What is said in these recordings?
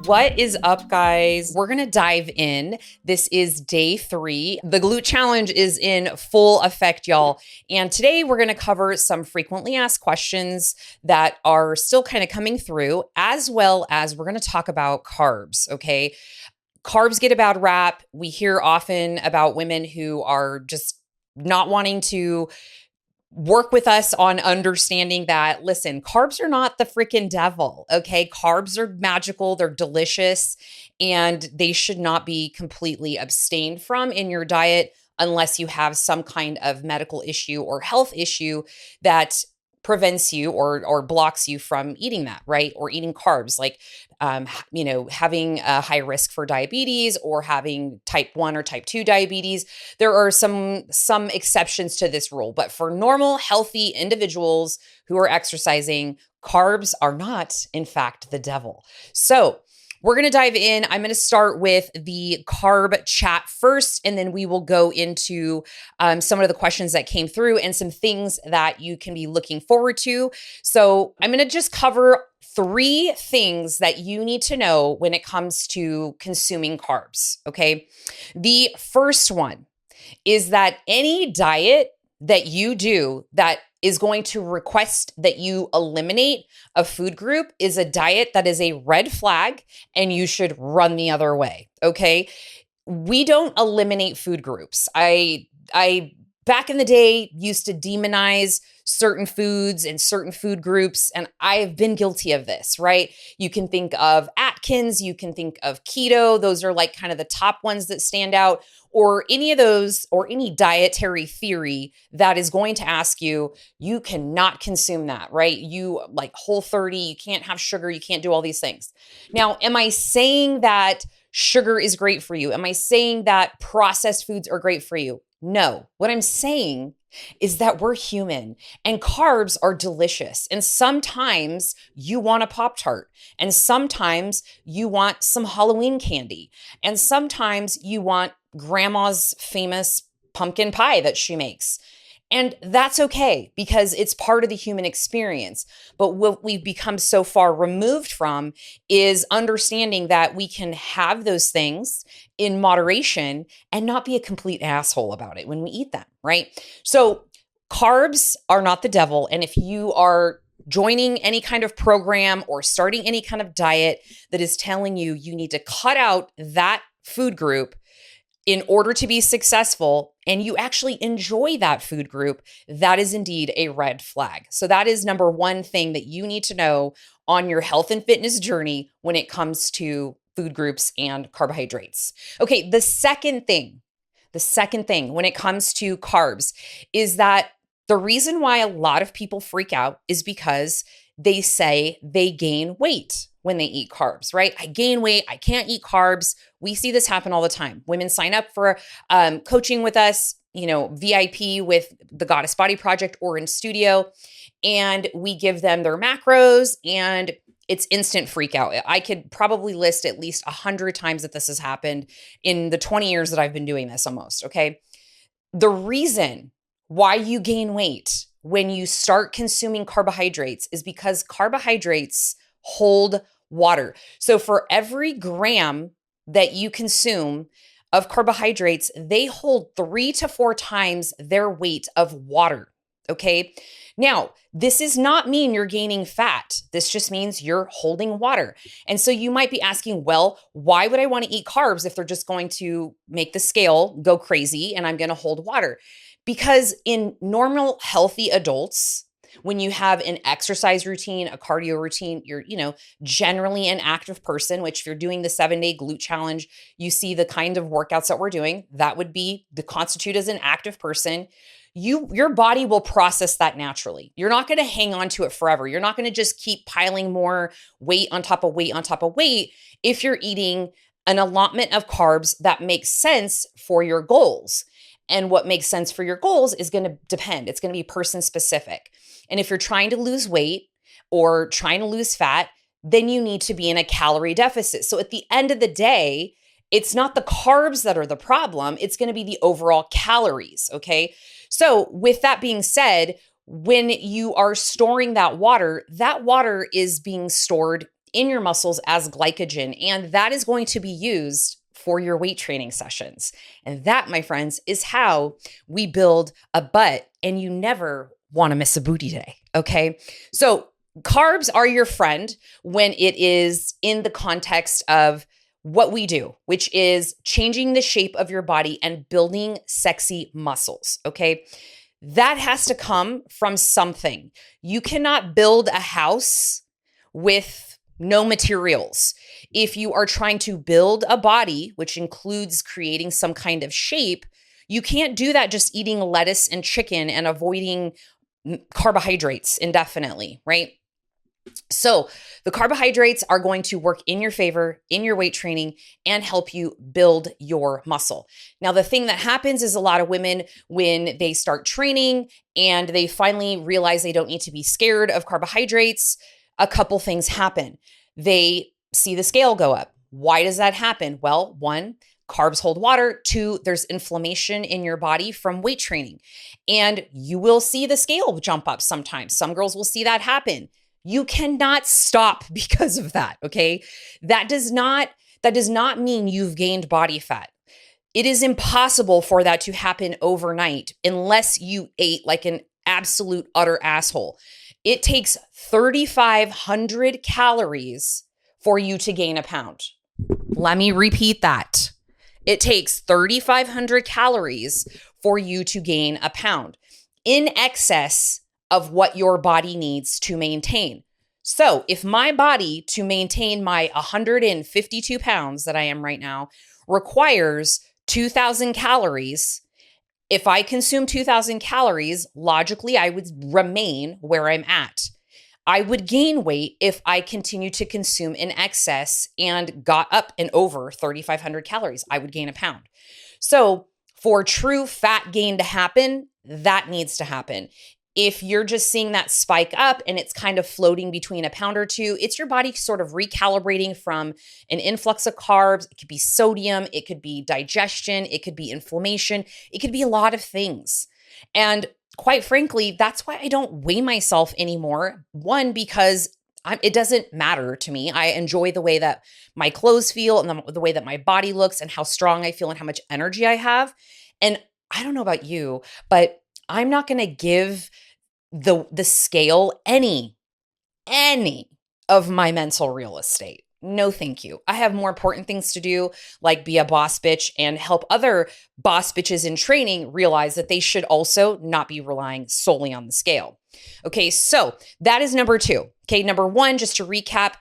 What is up, guys? We're going to dive in. This is day 3. The glute challenge is in full effect, y'all. And today we're going to cover some frequently asked questions that are still kind of coming through, as well as we're going to talk about carbs, okay? Carbs get a bad rap. We hear often about women who are just not wanting to work with us on understanding that, listen, carbs are not the freaking devil, okay? Carbs are magical, they're delicious, and they should not be completely abstained from in your diet unless you have some kind of medical issue or health issue that prevents you or blocks you from eating that, right? Or eating carbs, like, having a high risk for diabetes or having type 1 or type 2 diabetes. There are some exceptions to this rule, but for normal, healthy individuals who are exercising, carbs are not, in fact, the devil. So we're going to dive in. I'm going to start with the carb chat first, and then we will go into some of the questions that came through and some things that you can be looking forward to. So I'm going to just cover 3 things that you need to know when it comes to consuming carbs, okay? The first one is that any diet that you do that is going to request that you eliminate a food group is a diet that is a red flag, and you should run the other way, okay? We don't eliminate food groups. I back in the day used to demonize certain foods and certain food groups, and I've been guilty of this, right? You can think of Atkins, you can think of keto. Those are like kind of the top ones that stand out, or any of those, or any dietary theory that is going to ask you, you cannot consume that, right? You like Whole30, you can't have sugar, you can't do all these things. Now, am I saying that sugar is great for you? Am I saying that processed foods are great for you? No. What I'm saying is that we're human and carbs are delicious. And sometimes you want a Pop-Tart, and sometimes you want some Halloween candy, and sometimes you want grandma's famous pumpkin pie that she makes. And that's okay because it's part of the human experience. But what we've become so far removed from is understanding that we can have those things in moderation and not be a complete asshole about it when we eat them, right? So carbs are not the devil. And if you are joining any kind of program or starting any kind of diet that is telling you you need to cut out that food group in order to be successful, and you actually enjoy that food group, that is indeed a red flag. So that is number 1 thing that you need to know on your health and fitness journey when it comes to food groups and carbohydrates. Okay, the second thing when it comes to carbs is that the reason why a lot of people freak out is because they say they gain weight when they eat carbs, right? I gain weight, I can't eat carbs. We see this happen all the time. Women sign up for coaching with us, VIP with the Goddess Body Project or in studio, and we give them their macros and it's instant freak out. I could probably list at least 100 times that this has happened in the 20 years that I've been doing this almost, okay? The reason why you gain weight when you start consuming carbohydrates is because carbohydrates hold water. So for every gram that you consume of carbohydrates, they hold 3 to 4 times their weight of water, okay? Now, this does not mean you're gaining fat. This just means you're holding water. And so you might be asking, well, why would I want to eat carbs if they're just going to make the scale go crazy and I'm going to hold water? Because in normal, healthy adults, when you have an exercise routine, a cardio routine, you're, generally an active person, which if you're doing the 7-day glute challenge, you see the kind of workouts that we're doing, that would be to constitute as an active person. Your body will process that naturally. You're not going to hang on to it forever. You're not going to just keep piling more weight on top of weight on top of weight if you're eating an allotment of carbs that makes sense for your goals. And what makes sense for your goals is going to depend. It's going to be person specific. And if you're trying to lose weight or trying to lose fat, then you need to be in a calorie deficit. So at the end of the day, it's not the carbs that are the problem. It's going to be the overall calories, okay? So with that being said, when you are storing that water is being stored in your muscles as glycogen, and that is going to be used for your weight training sessions. And that, my friends, is how we build a butt, and you never want to miss a booty day, okay? So carbs are your friend when it is in the context of what we do, which is changing the shape of your body and building sexy muscles, okay? That has to come from something. You cannot build a house with no materials. If you are trying to build a body, which includes creating some kind of shape, you can't do that just eating lettuce and chicken and avoiding carbohydrates indefinitely, right? So the carbohydrates are going to work in your favor in your weight training and help you build your muscle. Now, the thing that happens is a lot of women, when they start training and they finally realize they don't need to be scared of carbohydrates, a couple things happen. They see the scale go up. Why does that happen? Well, one, carbs hold water. Two, there's inflammation in your body from weight training. And you will see the scale jump up sometimes. Some girls will see that happen. You cannot stop because of that, okay? That does not mean you've gained body fat. It is impossible for that to happen overnight unless you ate like an absolute utter asshole. It takes 3,500 calories for you to gain a pound. Let me repeat that. It takes 3,500 calories for you to gain a pound, in excess of what your body needs to maintain. So if my body, to maintain my 152 pounds that I am right now, requires 2,000 calories, if I consume 2,000 calories, logically, I would remain where I'm at. I would gain weight if I continue to consume in excess and got up and over 3,500 calories. I would gain a pound. So for true fat gain to happen, that needs to happen. If you're just seeing that spike up and it's kind of floating between a pound or two, it's your body sort of recalibrating from an influx of carbs. It could be sodium, it could be digestion, it could be inflammation, it could be a lot of things. And quite frankly, that's why I don't weigh myself anymore. One, because it doesn't matter to me. I enjoy the way that my clothes feel and the way that my body looks and how strong I feel and how much energy I have. And I don't know about you, but I'm not going to give the scale any of my mental real estate. No, thank you. I have more important things to do, like be a boss bitch and help other boss bitches in training realize that they should also not be relying solely on the scale. Okay, so that is number two. Okay, number one, just to recap,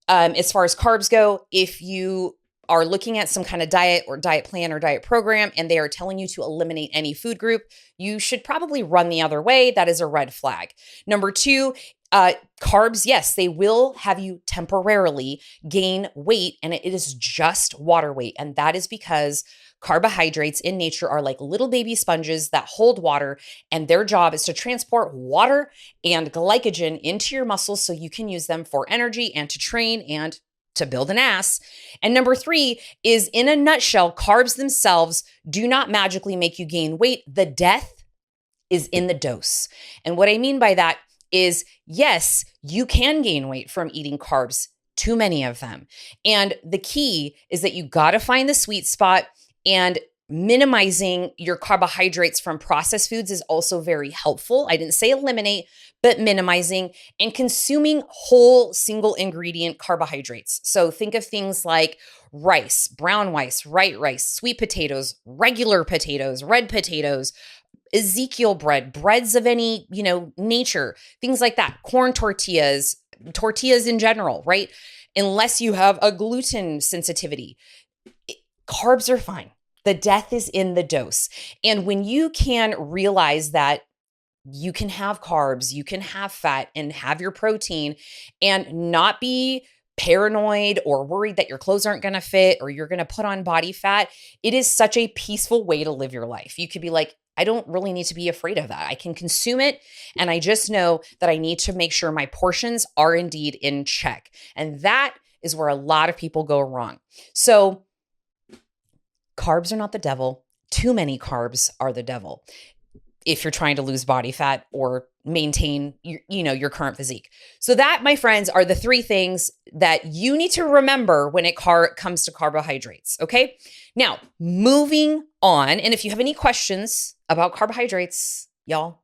as far as carbs go, if you are looking at some kind of diet or diet plan or diet program and they are telling you to eliminate any food group, you should probably run the other way. That is a red flag. Number two, carbs, yes, they will have you temporarily gain weight, and it is just water weight. And that is because carbohydrates in nature are like little baby sponges that hold water, and their job is to transport water and glycogen into your muscles so you can use them for energy and to train and to build an ass. And number three is, in a nutshell, carbs themselves do not magically make you gain weight. The death is in the dose. And what I mean by that is, yes, you can gain weight from eating carbs, too many of them. And the key is that you got to find the sweet spot, and minimizing your carbohydrates from processed foods is also very helpful. I didn't say eliminate, but minimizing and consuming whole single ingredient carbohydrates. So think of things like rice, brown rice, white rice, sweet potatoes, regular potatoes, red potatoes, Ezekiel bread, breads of any, nature, things like that, corn tortillas in general, right? Unless you have a gluten sensitivity, carbs are fine. The death is in the dose. And when you can realize that you can have carbs, you can have fat and have your protein and not be paranoid or worried that your clothes aren't going to fit or you're going to put on body fat, it is such a peaceful way to live your life. You could be like, I don't really need to be afraid of that. I can consume it. And I just know that I need to make sure my portions are indeed in check. And that is where a lot of people go wrong. So carbs are not the devil. Too many carbs are the devil if you're trying to lose body fat or maintain your current physique. So that, my friends, are the three things that you need to remember when it comes to carbohydrates. Okay. Now, moving on. And if you have any questions about carbohydrates, y'all,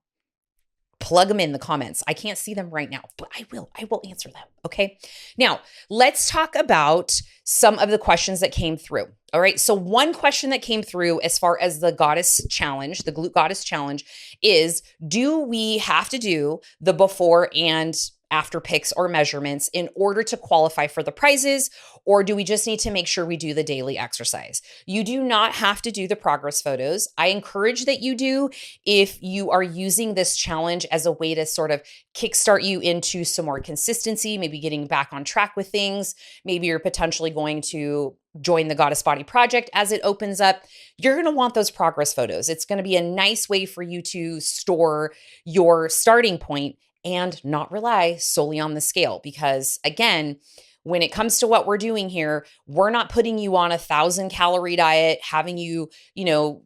plug them in the comments. I can't see them right now, but I will answer them. Okay. Now let's talk about some of the questions that came through. All right. So one question that came through as far as the goddess challenge, the glute goddess challenge, is, do we have to do the before and after pics or measurements in order to qualify for the prizes, or do we just need to make sure we do the daily exercise? You do not have to do the progress photos. I encourage that you do if you are using this challenge as a way to sort of kickstart you into some more consistency, maybe getting back on track with things. Maybe you're potentially going to join the Goddess Body Project as it opens up. You're going to want those progress photos. It's going to be a nice way for you to store your starting point and not rely solely on the scale. Because again, when it comes to what we're doing here, we're not putting you on 1,000-calorie diet, having you,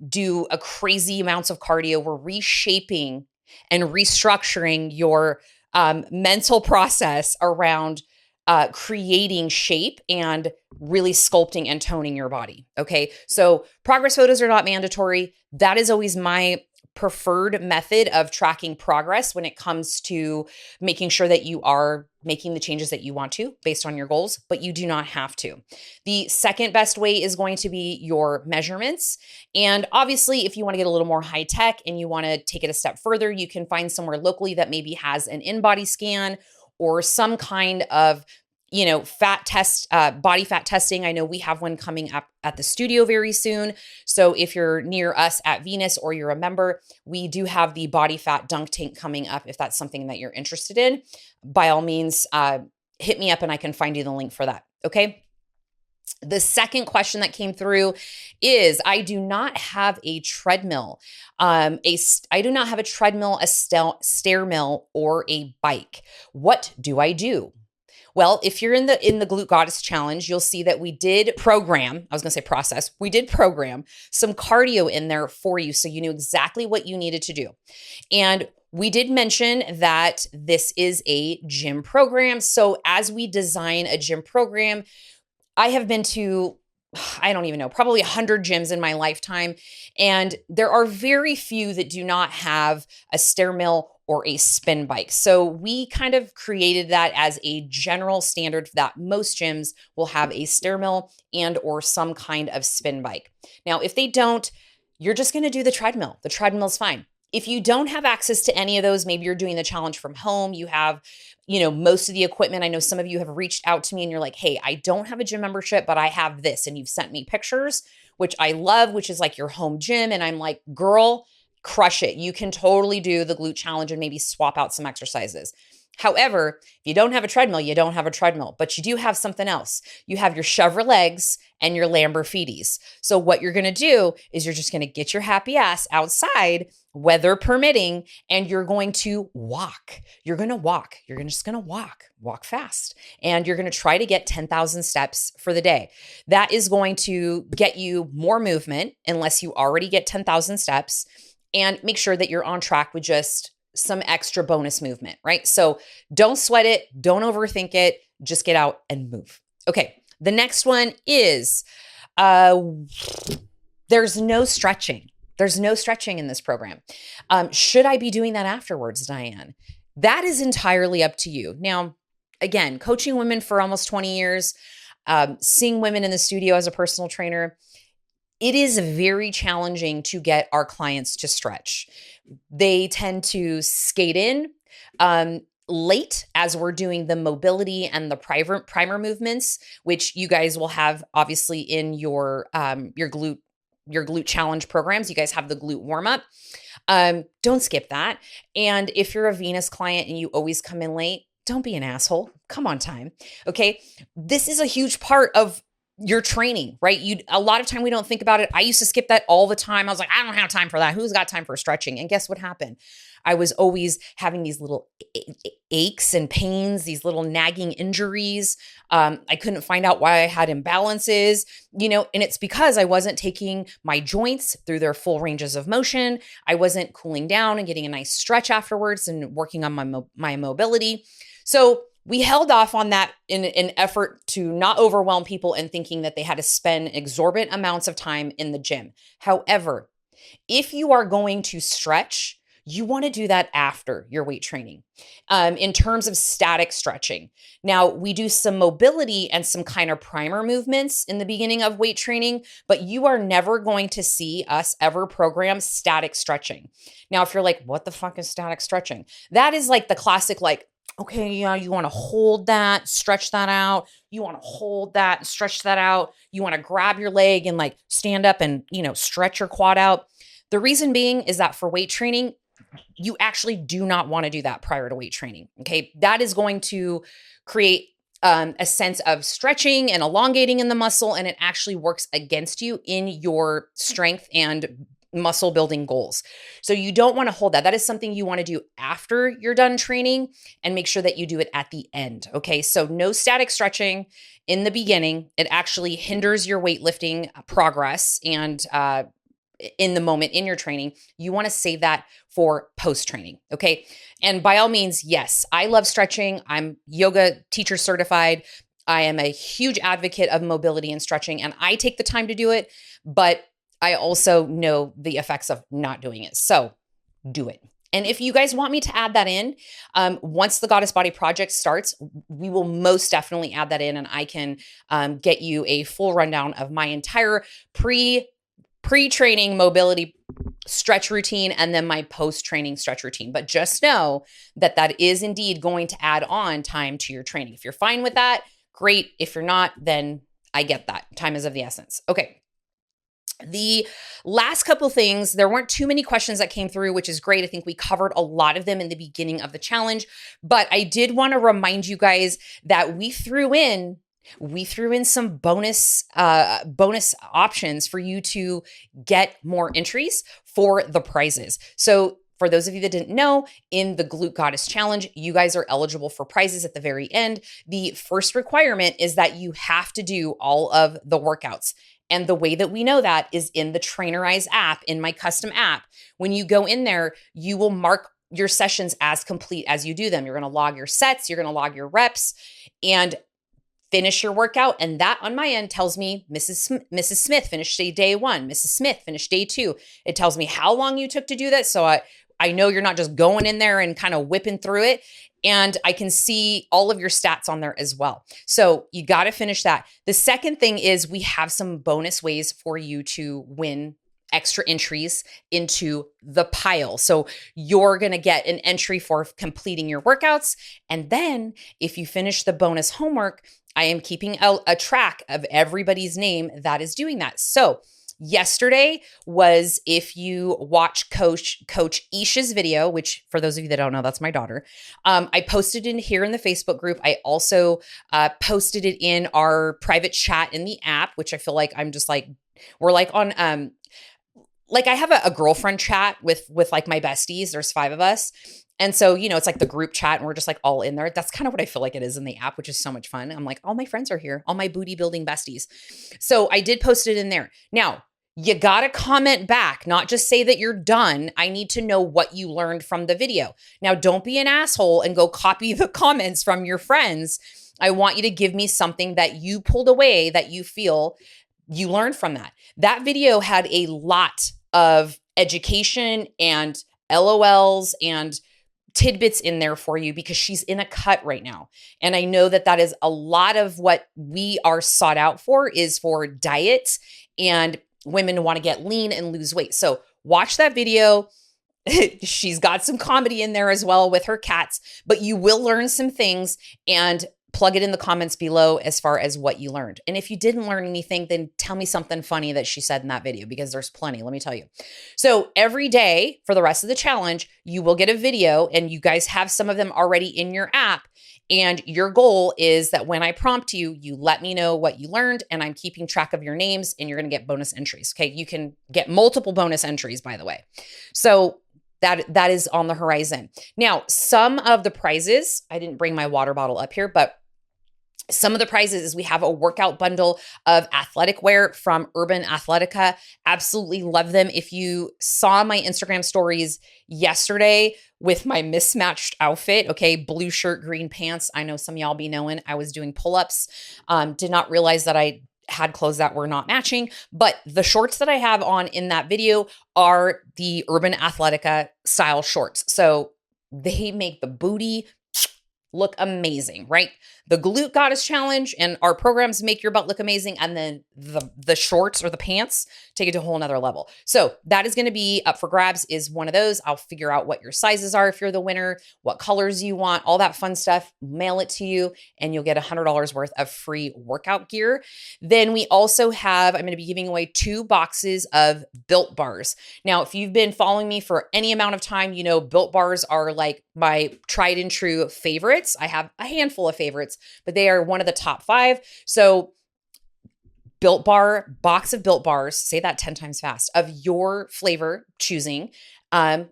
do a crazy amounts of cardio. We're reshaping and restructuring your mental process around creating shape and really sculpting and toning your body. Okay. So progress photos are not mandatory. That is always my preferred method of tracking progress when it comes to making sure that you are making the changes that you want to based on your goals, but you do not have to. The second best way is going to be your measurements. And obviously, if you want to get a little more high tech and you want to take it a step further, you can find somewhere locally that maybe has an in-body scan or some kind of fat test, body fat testing. I know we have one coming up at the studio very soon. So if you're near us at Venus or you're a member, we do have the body fat dunk tank coming up. If that's something that you're interested in, by all means, hit me up and I can find you the link for that. Okay. The second question that came through is, I do not have a treadmill. I do not have a treadmill, a stair mill, or a bike. What do I do? Well, if you're in the Glute Goddess Challenge, you'll see that we did program some cardio in there for you, so you knew exactly what you needed to do. And we did mention that this is a gym program. So as we design a gym program, I have been to, I don't even know, probably 100 gyms in my lifetime. And there are very few that do not have a stair mill or a spin bike. So we kind of created that as a general standard that most gyms will have a stair mill and or some kind of spin bike. Now, if they don't, you're just going to do the treadmill. The treadmill's fine. If you don't have access to any of those, maybe you're doing the challenge from home, you have, most of the equipment. I know some of you have reached out to me and you're like, hey, I don't have a gym membership, but I have this. And you've sent me pictures, which I love, which is like your home gym. And I'm like, girl, crush it. You can totally do the glute challenge and maybe swap out some exercises. However, if you don't have a treadmill, you don't have a treadmill, but you do have something else. You have your Chevre legs and your Lamborghinis. So what you're going to do is you're just going to get your happy ass outside, weather permitting, and you're going to walk. You're going to walk. You're just going to walk fast. And you're going to try to get 10,000 steps for the day. That is going to get you more movement unless you already get 10,000 steps, and make sure that you're on track with just some extra bonus movement, right? So don't sweat it. Don't overthink it. Just get out and move. Okay. The next one is, there's no stretching. There's no stretching in this program. Should I be doing that afterwards, Diane? That is entirely up to you. Now, again, coaching women for almost 20 years, seeing women in the studio as a personal trainer, it is very challenging to get our clients to stretch. They tend to skate in late as we're doing the mobility and the primer movements, which you guys will have obviously in your glute challenge programs. You guys have the glute warm up. Don't skip that. And if you're a Venus client and you always come in late, don't be an asshole. Come on time. Okay. This is a huge part of your training, right? A lot of time we don't think about it. I used to skip that all the time. I was like, I don't have time for that. Who's got time for stretching? And guess what happened? I was always having these little aches and pains, these little nagging injuries. I couldn't find out why I had imbalances, and it's because I wasn't taking my joints through their full ranges of motion. I wasn't cooling down and getting a nice stretch afterwards and working on my mobility. So we held off on that in an effort to not overwhelm people and thinking that they had to spend exorbitant amounts of time in the gym. However, if you are going to stretch, you want to do that after your weight training in terms of static stretching. Now, we do some mobility and some kind of primer movements in the beginning of weight training, but you are never going to see us ever program static stretching. Now, if you're like, what the fuck is static stretching? That is like the classic, okay, you want to hold that, stretch that out. You want to hold that and stretch that out. You want to grab your leg and stand up and, stretch your quad out. The reason being is that for weight training, you actually do not want to do that prior to weight training. Okay. That is going to create a sense of stretching and elongating in the muscle, and it actually works against you in your strength and muscle building goals. So you don't want to hold that. That is something you want to do after you're done training, and make sure that you do it at the end. Okay. So no static stretching in the beginning. It actually hinders your weightlifting progress and, in the moment in your training. You want to save that for post training. Okay. And by all means, yes, I love stretching. I'm yoga teacher certified. I am a huge advocate of mobility and stretching, and I take the time to do it, but I also know the effects of not doing it. So do it. And if you guys want me to add that in, once the Goddess Body Project starts, we will most definitely add that in, and I can get you a full rundown of my entire pre-training mobility stretch routine and then my post-training stretch routine. But just know that that is indeed going to add on time to your training. If you're fine with that, great. If you're not, then I get that. Time is of the essence. Okay. The last couple things, there weren't too many questions that came through, which is great. I think we covered a lot of them in the beginning of the challenge, but I did want to remind you guys that we threw in some bonus options for you to get more entries for the prizes. So for those of you that didn't know, in the Glute Goddess Challenge, you guys are eligible for prizes at the very end. The first requirement is that you have to do all of the workouts. And the way that we know that is in the Trainerize app, in my custom app. When you go in there, you will mark your sessions as complete as you do them. You're going to log your sets, you're going to log your reps, and finish your workout. And that on my end tells me Mrs. Smith finished day 1, Mrs. Smith finished day 2. It tells me how long you took to do that. So I know you're not just going in there and kind of whipping through it. And I can see all of your stats on there as well. So you got to finish that. The second thing is we have some bonus ways for you to win extra entries into the pile. So you're going to get an entry for completing your workouts. And then if you finish the bonus homework, I am keeping a track of everybody's name that is doing that. So yesterday was, if you watch Coach Isha's video, which for those of you that don't know, that's my daughter. I posted it here in the Facebook group. I also posted it in our private chat in the app, which I feel like we're on, I have a girlfriend chat with my besties. There's 5 of us. And so, it's like the group chat and we're just all in there. That's kind of what I feel like it is in the app, which is so much fun. I'm like, all my friends are here, all my booty building besties. So I did post it in there. Now, you got to comment back, not just say that you're done. I need to know what you learned from the video. Now, don't be an asshole and go copy the comments from your friends. I want you to give me something that you pulled away that you feel you learned from that. That video had a lot of education and LOLs and tidbits in there for you because she's in a cut right now. And I know that is a lot of what we are sought out for, is for diet and women want to get lean and lose weight. So watch that video. She's got some comedy in there as well with her cats, but you will learn some things, and plug it in the comments below as far as what you learned. And if you didn't learn anything, then tell me something funny that she said in that video, because there's plenty, let me tell you. So every day for the rest of the challenge, you will get a video, and you guys have some of them already in your app. And your goal is that when I prompt you, you let me know what you learned, and I'm keeping track of your names, and you're going to get bonus entries. Okay. You can get multiple bonus entries, by the way. So that is on the horizon. Now, some of the prizes, I didn't bring my water bottle up here, but some of the prizes is we have a workout bundle of athletic wear from Urban Athletica. Absolutely love them. If you saw my Instagram stories yesterday with my mismatched outfit, okay, blue shirt, green pants. I know some of y'all be knowing I was doing pull-ups. Did not realize that I had clothes that were not matching, but the shorts that I have on in that video are the Urban Athletica style shorts. So they make the booty look amazing, right? The Glute Goddess Challenge and our programs make your butt look amazing. And then the shorts or the pants take it to a whole nother level. So that is going to be up for grabs, is one of those. I'll figure out what your sizes are if you're the winner, what colors you want, all that fun stuff, mail it to you, and you'll get $100 worth of free workout gear. Then we also have, I'm going to be giving away 2 boxes of Built Bars. Now, if you've been following me for any amount of time, you know Built Bars are like my tried and true favorites. I have a handful of favorites, but they are one of the top 5. So Built Bar, box of Built Bars, say that 10 times fast, of your flavor choosing,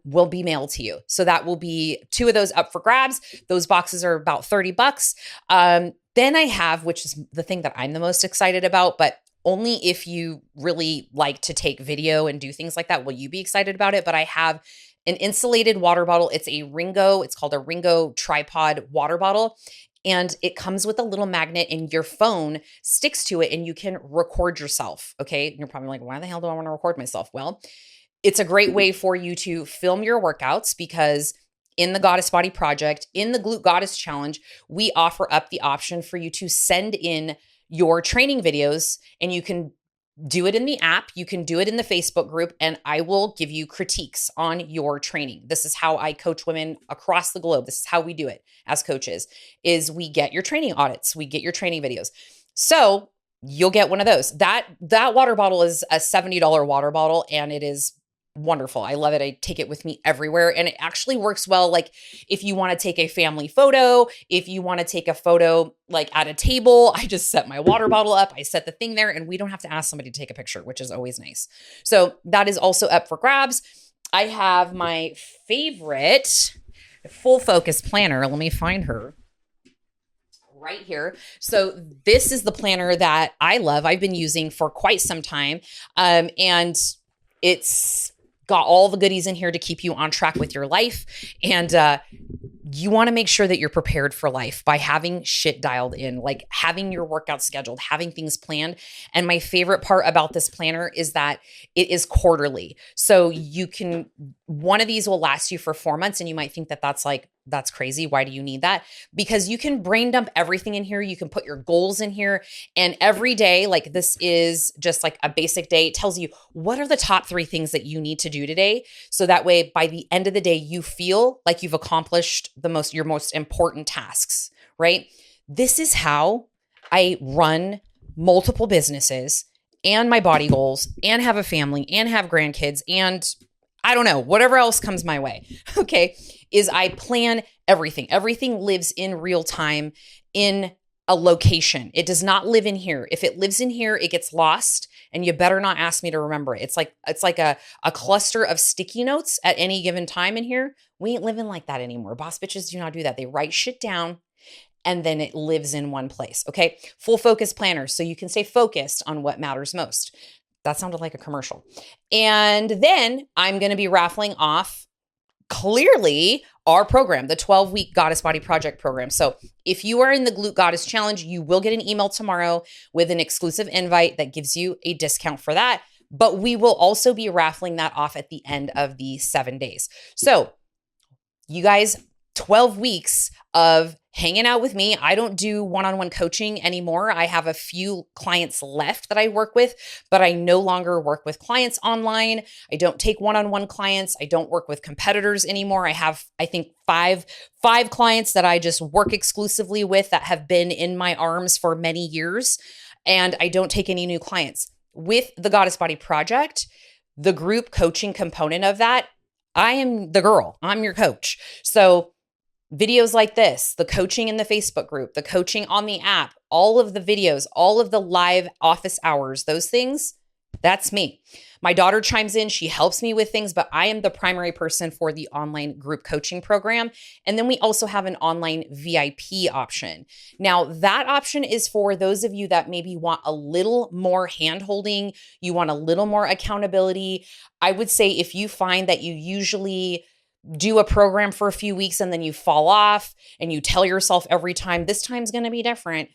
will be mailed to you. So that will be 2 of those up for grabs. Those boxes are about $30. Then I have, which is the thing that I'm the most excited about, but only if you really like to take video and do things like that will you be excited about it. But I have an insulated water bottle. It's a Ringo. It's called a Ringo tripod water bottle. And it comes with a little magnet and your phone sticks to it and you can record yourself. Okay. And you're probably like, why the hell do I want to record myself? Well, it's a great way for you to film your workouts, because in the Goddess Body Project, in the Glute Goddess Challenge, we offer up the option for you to send in your training videos, and you can do it in the app. You can do it in the Facebook group, and I will give you critiques on your training. This is how I coach women across the globe. This is how we do it as coaches, is we get your training audits. We get your training videos. So you'll get one of those. That water bottle is a $70 water bottle, and it is wonderful. I love it. I take it with me everywhere. And it actually works well. Like if you want to take a family photo, if you want to take a photo like at a table, I just set my water bottle up. I set the thing there, and we don't have to ask somebody to take a picture, which is always nice. So that is also up for grabs. I have my favorite full focus planner. Let me find her right here. So this is the planner that I love. I've been using for quite some time. And it's got all the goodies in here to keep you on track with your life. And you want to make sure that you're prepared for life by having shit dialed in, like having your workout scheduled, having things planned. And my favorite part about this planner is that it is quarterly. So you can, one of these will last you for 4 months. And you might think that that's crazy. Why do you need that? Because you can brain dump everything in here. You can put your goals in here, and every day, like this is just like a basic day. It tells you what are the top 3 things that you need to do today. So that way, by the end of the day, you feel like you've accomplished your most important tasks, right? This is how I run multiple businesses and my body goals and have a family and have grandkids and I don't know, whatever else comes my way. Okay. Is I plan everything. Everything lives in real time in a location. It does not live in here. If it lives in here, it gets lost, and you better not ask me to remember it. It's like a cluster of sticky notes at any given time in here. We ain't living like that anymore. Boss bitches do not do that. They write shit down and then it lives in one place. Okay. Full focus planner. So you can stay focused on what matters most. That sounded like a commercial. And then I'm going to be raffling off clearly our program, the 12-week Goddess Body Project program. So if you are in the Glute Goddess Challenge, you will get an email tomorrow with an exclusive invite that gives you a discount for that. But we will also be raffling that off at the end of the 7 days. So you guys, 12 weeks of hanging out with me. I don't do one-on-one coaching anymore. I have a few clients left that I work with, but I no longer work with clients online. I don't take one-on-one clients. I don't work with competitors anymore. I have, I think, five clients that I just work exclusively with that have been in my arms for many years. And I don't take any new clients. With the Goddess Body Project, the group coaching component of that, I am the girl. I'm your coach. So videos like this, the coaching in the Facebook group, the coaching on the app, all of the videos, all of the live office hours, those things, that's me. My daughter chimes in, she helps me with things, but I am the primary person for the online group coaching program. And then we also have an online VIP option. Now, that option is for those of you that maybe want a little more hand-holding, you want a little more accountability. I would say if you find that you usually do a program for a few weeks and then you fall off and you tell yourself every time, this time's going to be different,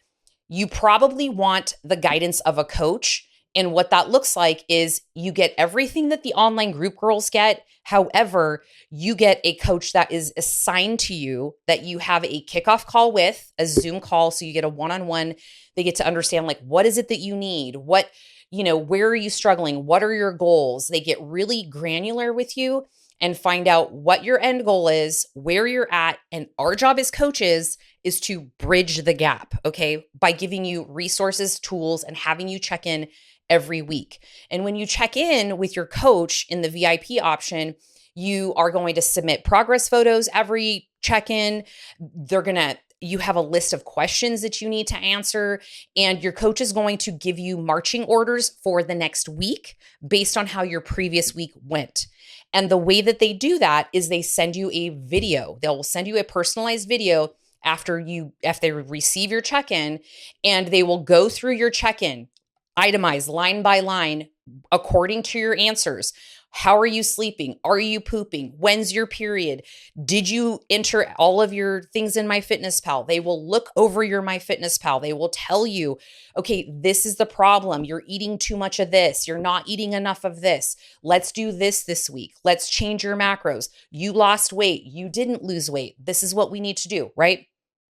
you probably want the guidance of a coach. And what that looks like is you get everything that the online group girls get. However, you get a coach that is assigned to you, that you have a kickoff call with, a Zoom call. So you get a one-on-one. They get to understand, like, what is it that you need? What, where are you struggling? What are your goals? They get really granular with you and find out what your end goal is, where you're at. And our job as coaches is to bridge the gap, okay, by giving you resources, tools, and having you check in every week. And when you check in with your coach in the VIP option, you are going to submit progress photos every check-in. You have a list of questions that you need to answer, and your coach is going to give you marching orders for the next week based on how your previous week went. And the way that they do that is they send you a video. They'll send you a personalized video after they receive your check-in, and they will go through your check-in, itemized line by line according to your answers. How are you sleeping? Are you pooping? When's your period? Did you enter all of your things in MyFitnessPal? They will look over your MyFitnessPal. They will tell you, okay, this is the problem. You're eating too much of this. You're not eating enough of this. Let's do this week. Let's change your macros. You lost weight. You didn't lose weight. This is what we need to do, right?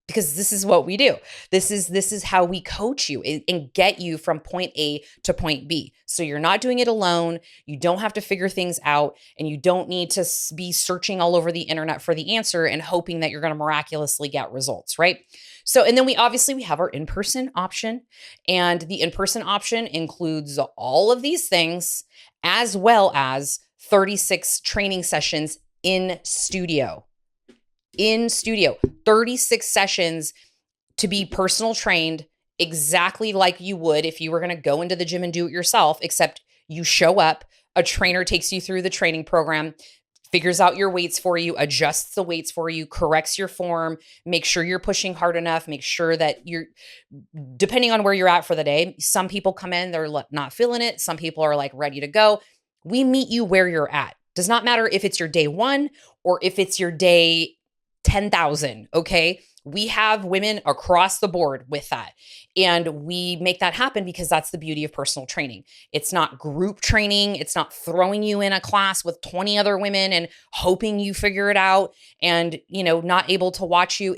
Because this is what we do. This is how we coach you and get you from point A to point B. So you're not doing it alone. You don't have to figure things out, and you don't need to be searching all over the internet for the answer and hoping that you're going to miraculously get results, right? So, and then we have our in-person option, and the in-person option includes all of these things as well as 36 training sessions in studio. 36 sessions to be personal trained exactly like you would if you were going to go into the gym and do it yourself, except you show up, a trainer takes you through the training program, figures out your weights for you, adjusts the weights for you, corrects your form, make sure you're pushing hard enough, make sure that depending on where you're at for the day, some people come in, they're not feeling it. Some people are like ready to go. We meet you where you're at. Does not matter if it's your day 1 or if it's your day 10,000. Okay. We have women across the board with that. And we make that happen because that's the beauty of personal training. It's not group training. It's not throwing you in a class with 20 other women and hoping you figure it out and, not able to watch you.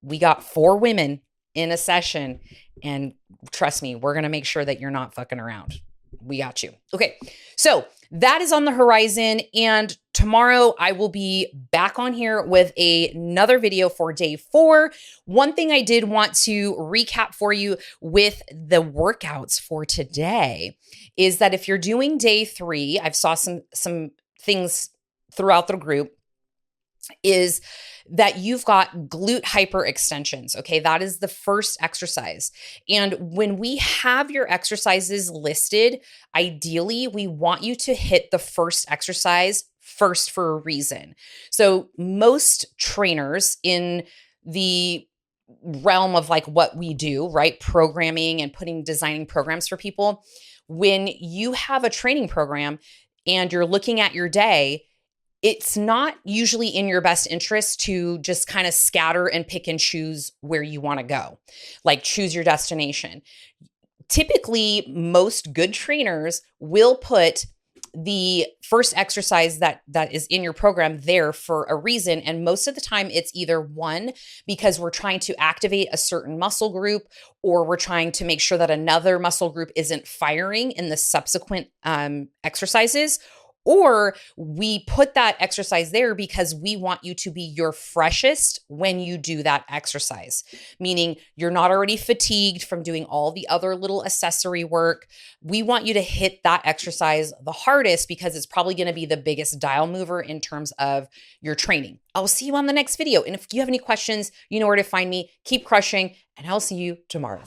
We got 4 women in a session, and trust me, we're going to make sure that you're not fucking around. We got you. Okay. So that is on the horizon. And tomorrow I will be back on here with another video for day 4. One thing I did want to recap for you with the workouts for today is that if you're doing day 3, I've saw some things throughout the group, is that you've got glute hyperextensions. Okay. That is the first exercise. And when we have your exercises listed, ideally we want you to hit the first exercise first for a reason. So most trainers in the realm of like what we do, right? Programming and designing programs for people. When you have a training program and you're looking at your day, it's not usually in your best interest to just kind of scatter and pick and choose where you want to go, like choose your destination. Typically, most good trainers will put the first exercise that is in your program there for a reason. And most of the time it's either one, because we're trying to activate a certain muscle group, or we're trying to make sure that another muscle group isn't firing in the subsequent exercises. Or we put that exercise there because we want you to be your freshest when you do that exercise, meaning you're not already fatigued from doing all the other little accessory work. We want you to hit that exercise the hardest because it's probably going to be the biggest dial mover in terms of your training. I'll see you on the next video. And if you have any questions, you know where to find me. Keep crushing, and I'll see you tomorrow.